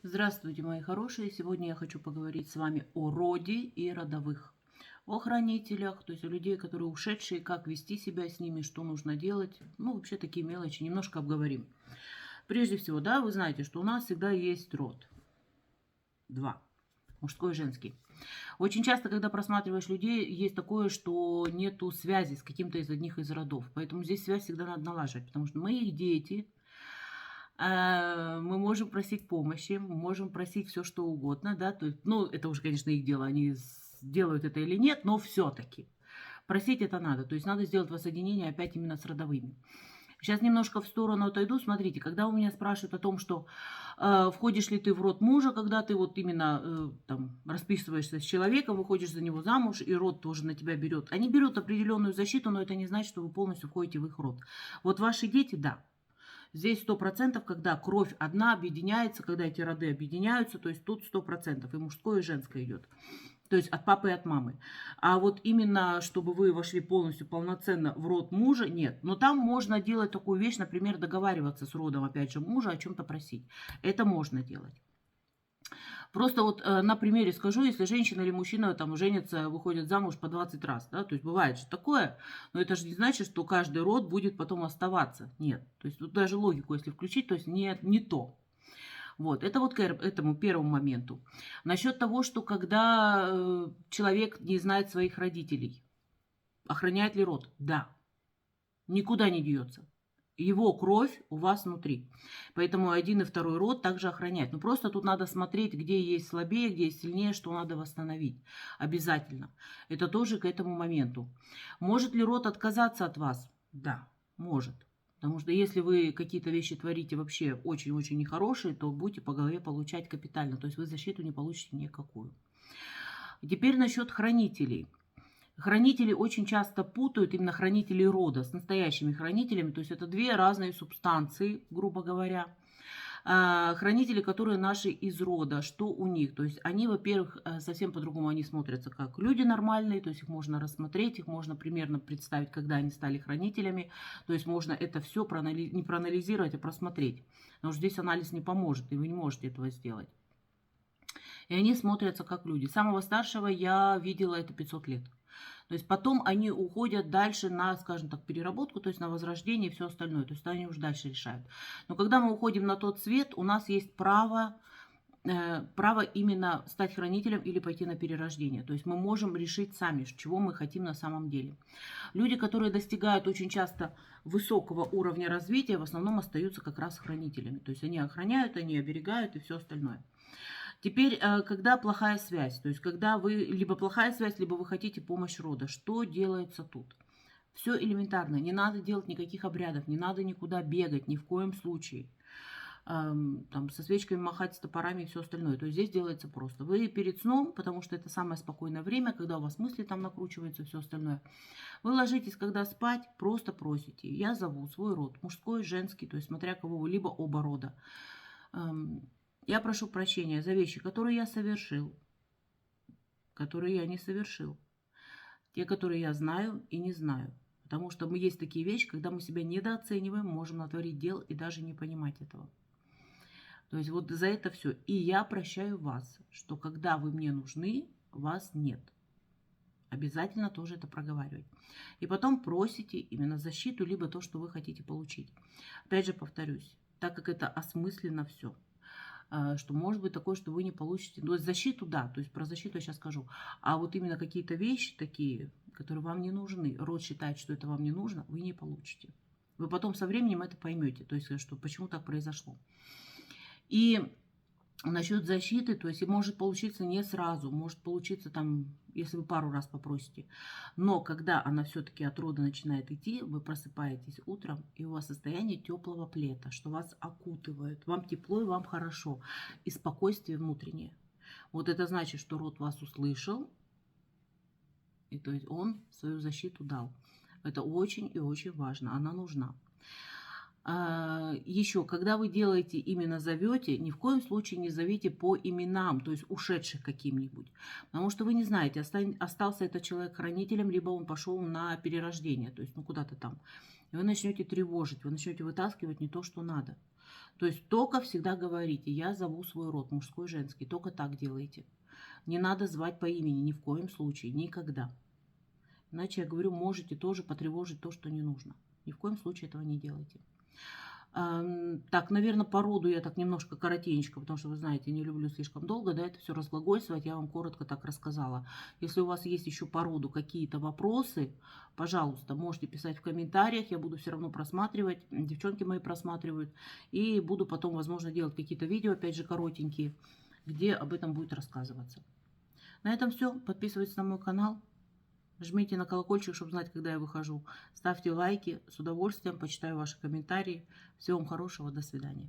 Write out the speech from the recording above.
Здравствуйте, мои хорошие! Сегодня я хочу поговорить с вами о роде и родовых, о хранителях, то есть о людей, которые ушедшие, как вести себя с ними, что нужно делать. Ну, вообще такие мелочи немножко обговорим. Прежде всего, да, вы знаете, что у нас всегда есть род. Два. Мужской и женский. Очень часто, когда просматриваешь людей, есть такое, что нету связи с каким-то из одних из родов. Поэтому здесь связь всегда надо налаживать, потому что мы их дети, мы можем просить помощи, мы можем просить все что угодно, да, то есть, ну, это уже, конечно, их дело, они делают это или нет, но все-таки просить это надо, то есть надо сделать воссоединение опять именно с родовыми. Сейчас немножко в сторону отойду. Смотрите, когда у меня спрашивают о том, что входишь ли ты в род мужа, когда ты вот именно там расписываешься с человеком, выходишь за него замуж, и род тоже на тебя берет. Они берут определенную защиту, но это не значит, что вы полностью входите в их род. Вот ваши дети, да, здесь 100%, когда кровь одна объединяется, когда эти роды объединяются, то есть тут 100%, и мужское, и женское идет. То есть от папы и от мамы. А вот именно, чтобы вы вошли полностью полноценно в род мужа, нет. Но там можно делать такую вещь, например, договариваться с родом, опять же, мужа, о чем-то просить. Это можно делать. Просто вот на примере скажу, если женщина или мужчина там женятся, выходят замуж по 20 раз, да, то есть бывает же такое, но это же не значит, что каждый род будет потом оставаться. Нет. То есть тут даже логику, если включить, то есть нет, не то. Вот, это вот к этому первому моменту. Насчет того, что когда человек не знает своих родителей, охраняет ли род? Да, никуда не деется. Его кровь у вас внутри. Поэтому один и второй род также охраняет. Но просто тут надо смотреть, где есть слабее, где есть сильнее, что надо восстановить. Обязательно. Это тоже к этому моменту. Может ли род отказаться от вас? Да, может. Потому что если вы какие-то вещи творите вообще очень-очень нехорошие, то будете по голове получать капитально. То есть вы защиту не получите никакую. Теперь насчет хранителей. Хранители очень часто путают именно хранителей рода с настоящими хранителями. То есть это две разные субстанции, грубо говоря. Хранители, которые наши из рода, что у них? То есть они, во-первых, совсем по-другому они смотрятся, как люди нормальные, то есть их можно рассмотреть, их можно примерно представить, когда они стали хранителями. То есть можно это все не проанализировать, а просмотреть. Потому что здесь анализ не поможет, и вы не можете этого сделать. И они смотрятся как люди. Самого старшего я видела это 500 лет. То есть потом они уходят дальше на, скажем так, переработку, то есть на возрождение и все остальное. То есть они уже дальше решают. Но когда мы уходим на тот свет, у нас есть право именно стать хранителем или пойти на перерождение. То есть мы можем решить сами, чего мы хотим на самом деле. Люди, которые достигают очень часто высокого уровня развития, в основном остаются как раз хранителями. То есть они охраняют, они оберегают и все остальное. Теперь, когда плохая связь, то есть когда вы либо плохая связь, либо вы хотите помощь рода, что делается тут? Все элементарно, не надо делать никаких обрядов, не надо никуда бегать, ни в коем случае. Там со свечками махать, с топорами и все остальное. То есть здесь делается просто. Вы перед сном, потому что это самое спокойное время, когда у вас мысли там накручиваются, все остальное. Вы ложитесь, когда спать, просто просите. Я зову свой род, мужской, женский, то есть смотря кого вы, либо оба рода. Я прошу прощения за вещи, которые я совершил, которые я не совершил. Те, которые я знаю и не знаю. Потому что мы есть такие вещи, когда мы себя недооцениваем, можем натворить дел и даже не понимать этого. То есть вот за это все. И я прощаю вас, что когда вы мне нужны, вас нет. Обязательно тоже это проговаривать. И потом просите именно защиту, либо то, что вы хотите получить. Опять же повторюсь, так как это осмысленно все. Что может быть такое, что вы не получите. То есть защиту, да, то есть про защиту я сейчас скажу. А вот именно какие-то вещи такие, которые вам не нужны, род считает, что это вам не нужно, вы не получите. Вы потом со временем это поймете, то есть что почему так произошло. И насчет защиты, то есть может получиться не сразу, может получиться там, если вы пару раз попросите. Но когда она все-таки от рода начинает идти, вы просыпаетесь утром, и у вас состояние теплого плета, что вас окутывает. Вам тепло и вам хорошо. И спокойствие внутреннее. Вот это значит, что род вас услышал, и то есть он свою защиту дал. Это очень и очень важно, она нужна. Еще, когда вы делаете, именно зовете, ни в коем случае не зовите по именам, то есть ушедших каким-нибудь. Потому что вы не знаете, остался этот человек хранителем, либо он пошел на перерождение, то есть ну куда-то там. И вы начнете тревожить, вы начнете вытаскивать не то, что надо. То есть только всегда говорите: "Я зову свой род, мужской, женский". Только так делайте. Не надо звать по имени ни в коем случае, никогда. Иначе, я говорю, можете тоже потревожить то, что не нужно. Ни в коем случае этого не делайте. Так, наверное, по роду я так немножко коротенечко, потому что, вы знаете, не люблю слишком долго, да, это все разглагольствовать. Я вам коротко так рассказала. Если у вас есть еще по роду какие-то вопросы, пожалуйста, можете писать в комментариях. Я буду все равно просматривать. Девчонки мои просматривают. И буду потом, возможно, делать какие-то видео, опять же, коротенькие, где об этом будет рассказываться. На этом все. Подписывайтесь на мой канал. Жмите на колокольчик, чтобы знать, когда я выхожу. Ставьте лайки. С удовольствием почитаю ваши комментарии. Всего вам хорошего. До свидания.